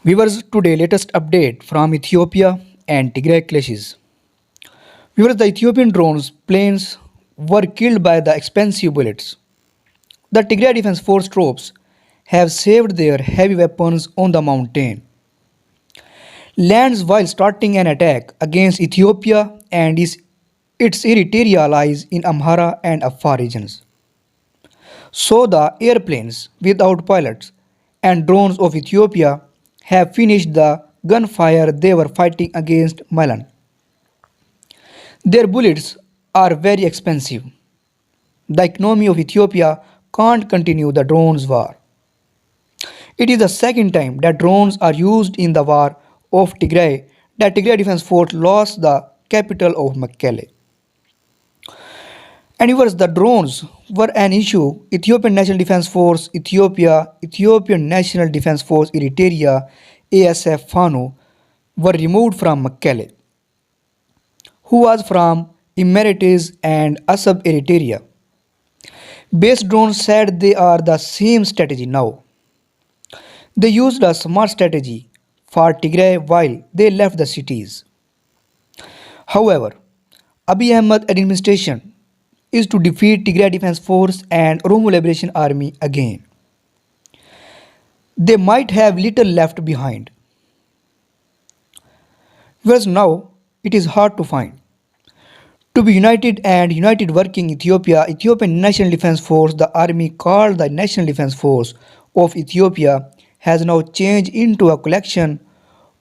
Viewers, today latest update from Ethiopia and Tigray clashes. Viewers, the Ethiopian drones planes were killed by the expensive bullets. The Tigray Defense Force troops have saved their heavy weapons on the mountain. Lands while starting an attack against Ethiopia and its Eritrea allies in Amhara and Afar regions. So the airplanes without pilots and drones of Ethiopia have finished the gunfire they were fighting against Milan. Their bullets are very expensive. The economy of Ethiopia can't continue the drones war. It is the second time that drones are used in the war of Tigray that Tigray Defense Force lost the capital of Mekelle. And even the drones were an issue. Ethiopian National Defense Force Ethiopia, Ethiopian National Defense Force Eritrea, ASF Fano were removed from Mekelle, who was from Emirates and Asab Eritrea. Base drones said they are the same strategy now. They used a smart strategy for Tigray while they left the cities. However, Abiy Ahmed administration is to defeat Tigray Defense Force and Oromo Liberation Army again. They might have little left behind. Whereas now it is hard to find. To be united and united working Ethiopia, Ethiopian National Defense Force, the army called the National Defense Force of Ethiopia, has now changed into a collection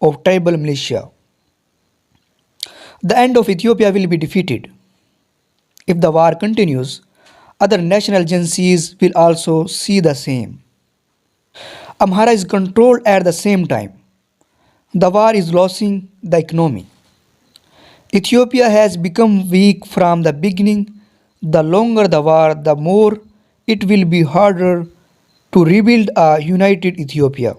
of tribal militia. The end of Ethiopia will be defeated. If the war continues, other national agencies will also see the same. Amhara is controlled at the same time. The war is losing the economy. Ethiopia has become weak from the beginning. The longer the war, the more it will be harder to rebuild a united Ethiopia.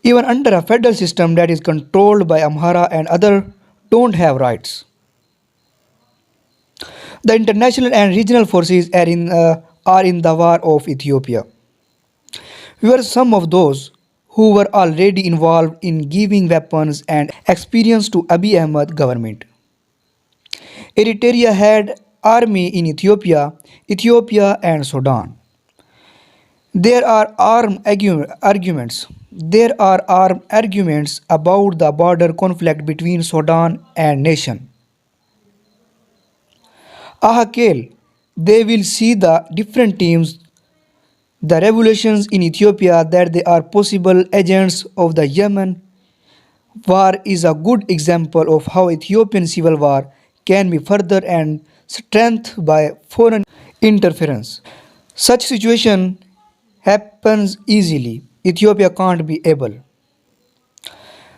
Even under a federal system that is controlled by Amhara and other don't have rights. The international and regional forces are in the war of Ethiopia. We were some of those who were already involved in giving weapons and experience to Abiy Ahmed government. Eritrea had army in Ethiopia and Sudan. There are arguments. There are armed arguments about the border conflict between Sudan and nation. Ahakel, they will see the different teams, the revolutions in Ethiopia that they are possible agents of the Yemen war is a good example of how Ethiopian civil war can be further and strengthened by foreign interference. Such situation happens easily. Ethiopia can't be able.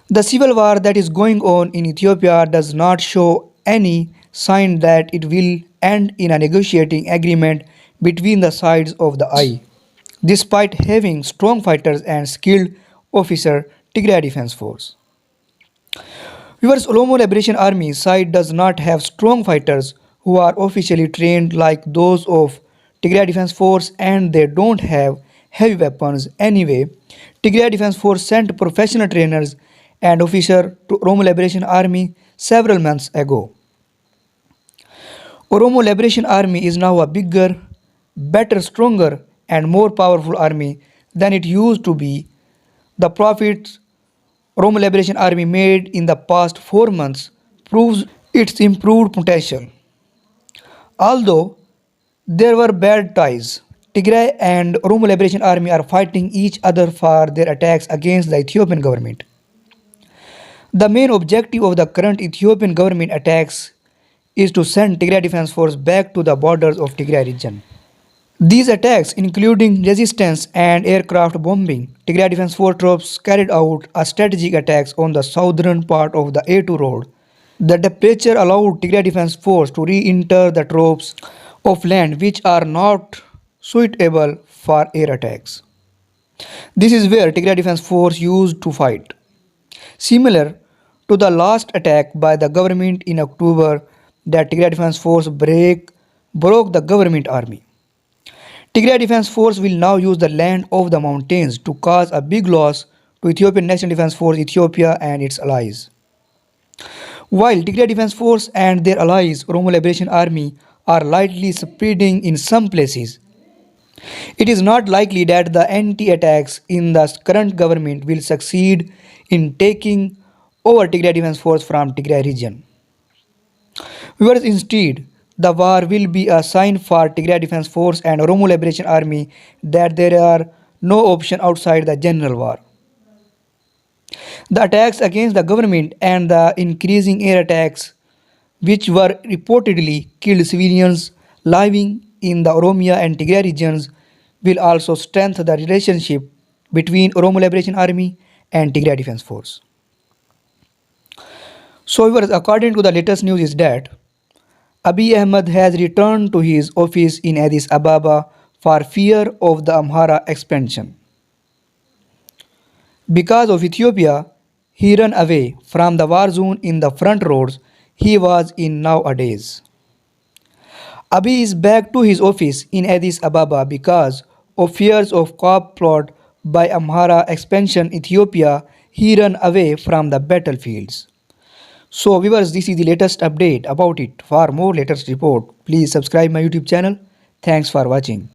The civil war that is going on in Ethiopia does not show any sign that it will end in a negotiating agreement between the sides of the eye, despite having strong fighters and skilled officer Tigray Defense Force. Viewers, Oromo Liberation Army side does not have strong fighters who are officially trained like those of Tigray Defense Force and they don't have heavy weapons anyway. Tigray Defense Force sent professional trainers and officers to Oromo Liberation Army several months ago. Oromo Liberation Army is now a bigger, better, stronger and more powerful army than it used to be. The profits Oromo Liberation Army made in the past 4 months proves its improved potential. Although there were bad ties, Tigray and Oromo Liberation Army are fighting each other for their attacks against the Ethiopian government. The main objective of the current Ethiopian government attacks is to send Tigray Defense Force back to the borders of Tigray region. These attacks, including resistance and aircraft bombing, Tigray Defense Force troops carried out a strategic attacks on the southern part of the A2 road. The departure allowed Tigray Defense Force to re-enter the troops of land which are not suitable for air attacks. This is where Tigray Defense Force used to fight. Similar to the last attack by the government in October, the Tigray Defense Force broke the government army. Tigray Defense Force will now use the land of the mountains to cause a big loss to Ethiopian National Defense Force Ethiopia and its allies. While Tigray Defense Force and their allies Oromo Liberation Army are lightly spreading in some places, it is not likely that the anti-attacks in the current government will succeed in taking over Tigray Defense Force from Tigray region. Whereas instead, the war will be a sign for Tigray Defense Force and Oromo Liberation Army that there are no option outside the general war. The attacks against the government and the increasing air attacks, which were reportedly killed civilians living in the Oromia and Tigray regions, will also strengthen the relationship between Oromo Liberation Army and Tigray Defense Force. So, viewers, according to the latest news, is that Abiy Ahmed has returned to his office in Addis Ababa for fear of the Amhara expansion. Because of Ethiopia, he ran away from the war zone in the front roads he was in nowadays. Abiy is back to his office in Addis Ababa because of fears of COP plot by Amhara expansion Ethiopia. He ran away from the battlefields. So viewers, this is the latest update about it. For more latest report, please subscribe my YouTube channel. Thanks for watching.